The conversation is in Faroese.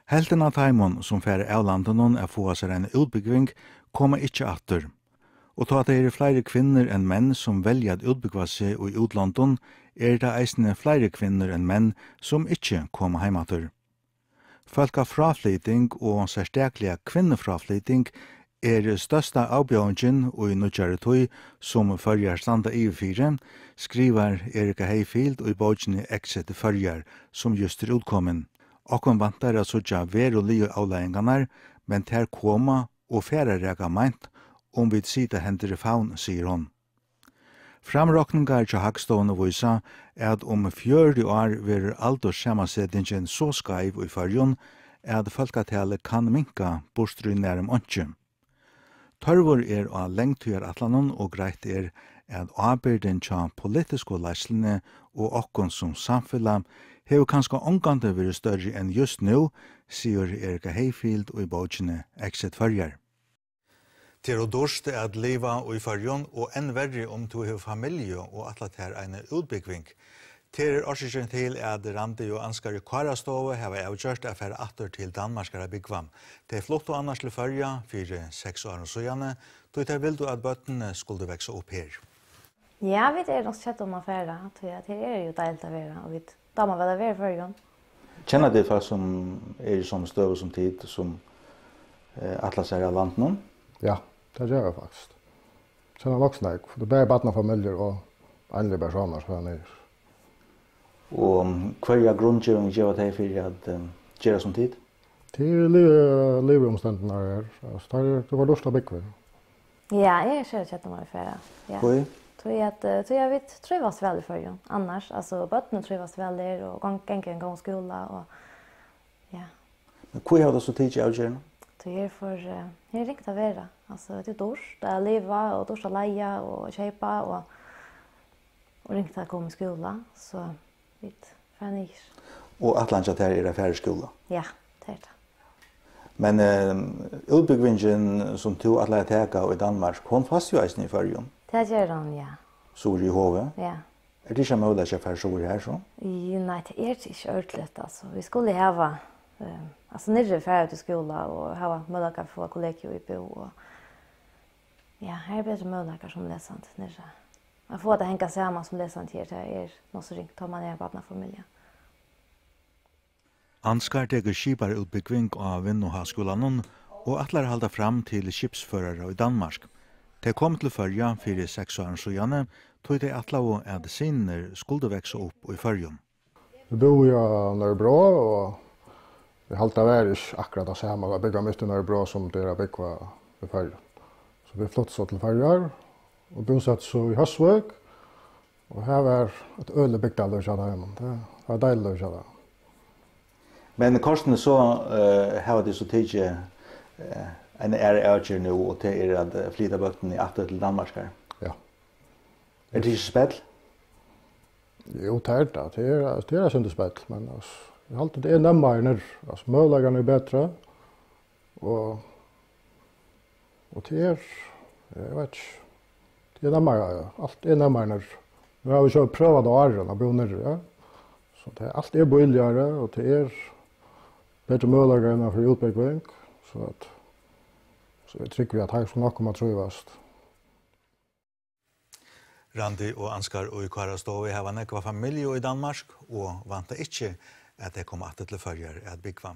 Helten av taimon som færre av landen er få seg en utbyggving, kommer ikke atter. Og ta at det flere kvinner enn menn som velger at utbyggva seg i utlandet, det eisende flere kvinner enn menn som ikke kommer heimater. Folkafraflyting og særstakliga kvinnefraflyting størsta avbjørningen og i nødgjøre tøy som følger standa i fire, skriver Erika Heifield og i bøkene Exit følger som just utkommen. Okon vantar at søtja verulige avleggingene, men ter koma og færre rega meint vi sida hender i faun, sier hon. Framrokningar til Hagstående visa at 40 år verer alderssammansetningen så skaiv i fargen at folketallet kan minka bostru nærm ønske. Tørvor av lengtøyer atlanon og greit at avbyrden til politiske leislene og okkon som samfella hever kanskje omgående vært større enn just nå, sier Erika Heifield og i bøkene Exit følger. Det er dårst at leva i fargen, og enn verre du har familie og atlat her en utbyggving. Det årsaken til at Randi og Ansgar i Karastove har avgjort at færre atter til Danmarkare byggvam. Det flott og annars til farga for 6 år og søgjane, da vil du at bøttene skulle vekse opp her. Ja, vi nok sett om affæra, det jo deilt av vera, og vi damer vel av vera fargen. Kjenner det folk som i sånne støv som tid, som atlas her av landet nå? Ja, det gjør jeg faktisk. Kjenner nok snakk, for det er bare familier og andre personer som er nere. Og hva grunngjøring gjør det for at gjøre som tid? Det liveomstendene her. Det var lust av byggve. Ja, jeg kjører kjett om affæra. Hvor? Tror jeg vi trivas vel i fargen. Annars, altså, bøttene trivas vel der, og ganger en gang skola, og ja. Men hva har du så tid til avgjørende? Det er riktigt av vera. Altså, det dårs, det er liva, og dårs å leia, og kjøpa, og riktigt å komme i skola, så vidt fanniger. Og Atlantia her færre skola? Ja, det det. Men utbyggvingen som du Atlantia i Danmark, hun fast jo eisen i fargen? Det gjør han, ja. Sår i hovedet? Ja. Det ikke mulig at jeg får sår her så? Nei, det ikke ordentlig, altså. Vi skulle hava alltså nere färd till skola och ha möjlighet för kollegor i bo och ja, här blir det möjlighet som läsant nere. Man får det hänga samman som läsant här det något så ringt tar man ner barna familjen. Ansgar tegur skipar utbyggving av Vinnohaskolan og atlar halda fram til skipsførere i Danmark. De kom til Førja for 6 år siden, tog de atla at sinner skulle vekse opp i Førjun. Vi bor i Nørrebro, og vi halta vær ikke akkurat det samme å bygge midt i Nørrebro som det er bygget i Førjun. Så vi flyttet så til Førjar, og bosatt så i Høsvøk, og her var et øle bygdal å kjenne hjemme. Det var deilig å kjenne. Men korsene så har de så tidlig en avgjør nå, og det at flytta bøtten i atter til Danmark her. Ja. Det ikke spill? Jo, det er ikke spill, men jeg halte det nemmere nær. Altså, møllagene bedre, og det jeg vet ikke, det nemmere, ja. Alt nemmere nær. Vi har jo ikke prøvd årene å bo nær, ja. Så alt billigere, og det bedre møllagene for utbygging, så jeg tror at her skal nok komme trøyvast. Randi og Ansgar og Karastove har nekva familie i Danmark, og vant ikke at det kom atter til Førjar at byggva.